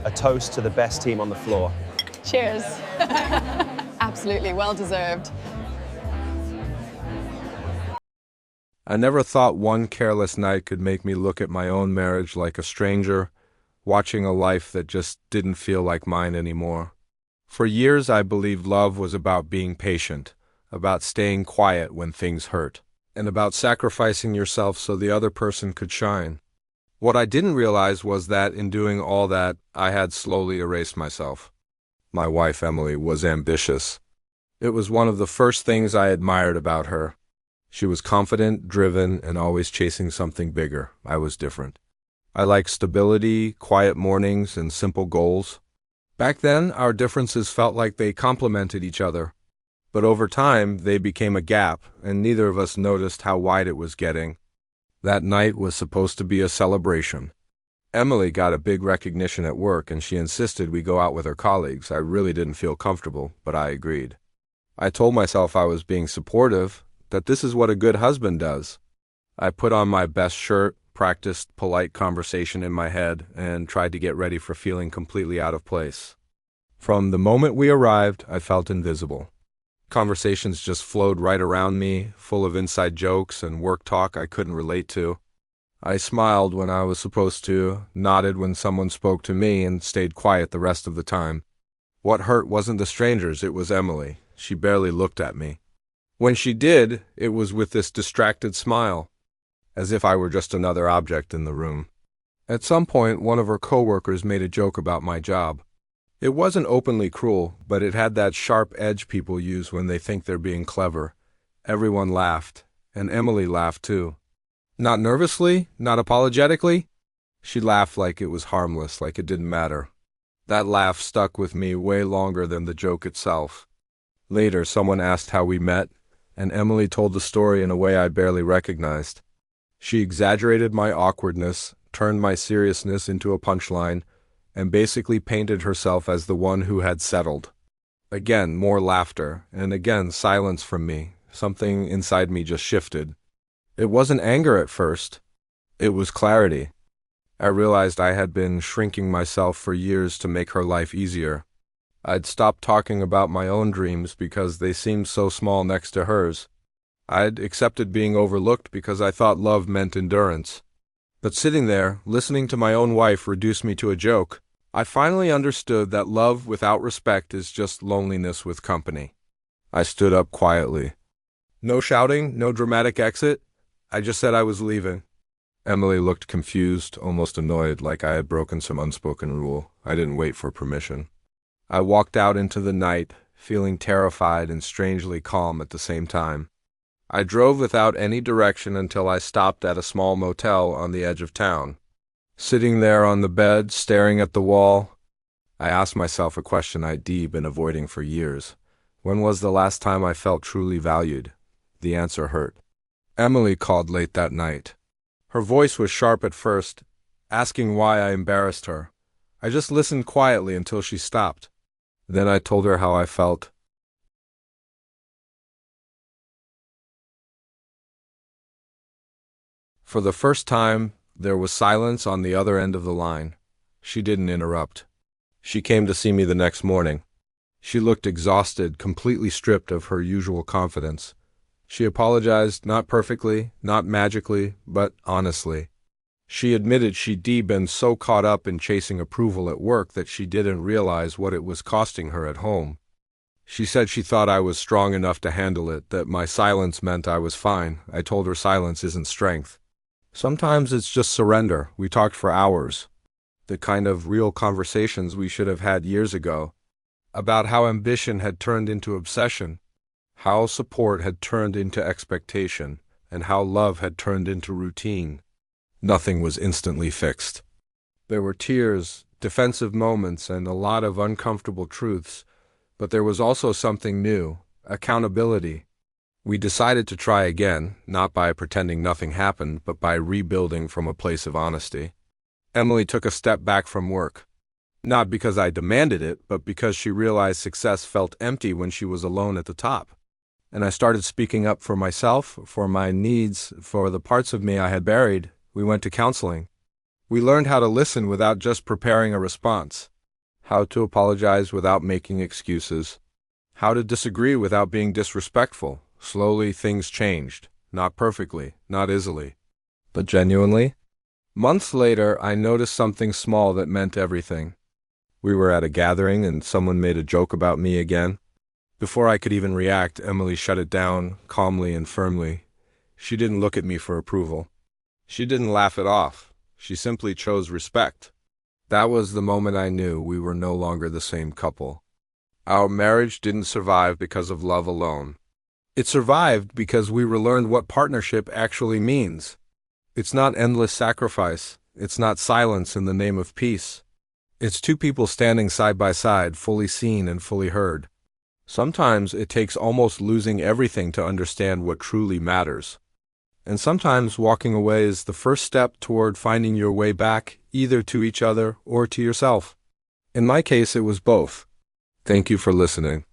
A toast to the best team on the floor. Cheers. Absolutely, well deserved. I never thought one careless night could make me look at my own marriage like a stranger, watching a life that just didn't feel like mine anymore. For years, I believed love was about being patient, about staying quiet when things hurt, and about sacrificing yourself so the other person could shine. What I didn't realize was that in doing all that, I had slowly erased myself. My wife, Emily, was ambitious. It was one of the first things I admired about her. She was confident, driven, and always chasing something bigger. I was different. I liked stability, quiet mornings, and simple goals. Back then, our differences felt like they complemented each other. But over time, they became a gap, and neither of us noticed how wide it was getting. That night was supposed to be a celebration. Emily got a big recognition at work, and she insisted we go out with her colleagues. I really didn't feel comfortable, but I agreed. I told myself I was being supportive, that this is what a good husband does. I put on my best shirt, practiced polite conversation in my head, and tried to get ready for feeling completely out of place. From the moment we arrived, I felt invisible. Conversations just flowed right around me, full of inside jokes and work talk I couldn't relate to. I smiled when I was supposed to, nodded when someone spoke to me, and stayed quiet the rest of the time. What hurt wasn't the strangers, it was Emily. She barely looked at me. When she did, it was with this distracted smile, as if I were just another object in the room. At some point, one of her coworkers made a joke about my job. It wasn't openly cruel, but it had that sharp edge people use when they think they're being clever. Everyone laughed, and Emily laughed too. Not nervously, not apologetically. She laughed like it was harmless, like it didn't matter. That laugh stuck with me way longer than the joke itself. Later, someone asked how we met, and Emily told the story in a way I barely recognized. She exaggerated my awkwardness, turned my seriousness into a punchline, and basically painted herself as the one who had settled. Again, more laughter, and again silence from me. Something inside me just shifted. It wasn't anger at first. It was clarity. I realized I had been shrinking myself for years to make her life easier. I'd stopped talking about my own dreams because they seemed so small next to hers. I'd accepted being overlooked because I thought love meant endurance. But sitting there, listening to my own wife reduce me to a joke, I finally understood that love without respect is just loneliness with company. I stood up quietly. No shouting, no dramatic exit. I just said I was leaving. Emily looked confused, almost annoyed, like I had broken some unspoken rule. I didn't wait for permission. I walked out into the night, feeling terrified and strangely calm at the same time. I drove without any direction until I stopped at a small motel on the edge of town. Sitting there on the bed, staring at the wall, I asked myself a question I'd been avoiding for years. When was the last time I felt truly valued? The answer hurt. Emily called late that night. Her voice was sharp at first, asking why I embarrassed her. I just listened quietly until she stopped. Then I told her how I felt. For the first time, there was silence on the other end of the line. She didn't interrupt. She came to see me the next morning. She looked exhausted, completely stripped of her usual confidence. She apologized, not perfectly, not magically, but honestly. She admitted she'd been so caught up in chasing approval at work that she didn't realize what it was costing her at home. She said she thought I was strong enough to handle it, that my silence meant I was fine. I told her silence isn't strength. Sometimes it's just surrender. We talked for hours. The kind of real conversations we should have had years ago. About how ambition had turned into obsession, how support had turned into expectation, and how love had turned into routine. Nothing was instantly fixed. There were tears, defensive moments, and a lot of uncomfortable truths, but there was also something new, accountability. We decided to try again, not by pretending nothing happened, but by rebuilding from a place of honesty. Emily took a step back from work. Not because I demanded it, but because she realized success felt empty when she was alone at the top. And I started speaking up for myself, for my needs, for the parts of me I had buried. We went to counseling. We learned how to listen without just preparing a response, how to apologize without making excuses, how to disagree without being disrespectful. Slowly, things changed. Not perfectly, not easily, but genuinely. Months later, I noticed something small that meant everything. We were at a gathering and someone made a joke about me again. Before I could even react, Emily shut it down, calmly and firmly. She didn't look at me for approval. She didn't laugh it off. She simply chose respect. That was the moment I knew we were no longer the same couple. Our marriage didn't survive because of love alone. It survived because we relearned what partnership actually means. It's not endless sacrifice. It's not silence in the name of peace. It's two people standing side by side, fully seen and fully heard. Sometimes it takes almost losing everything to understand what truly matters. And sometimes walking away is the first step toward finding your way back, either to each other or to yourself. In my case, it was both. Thank you for listening.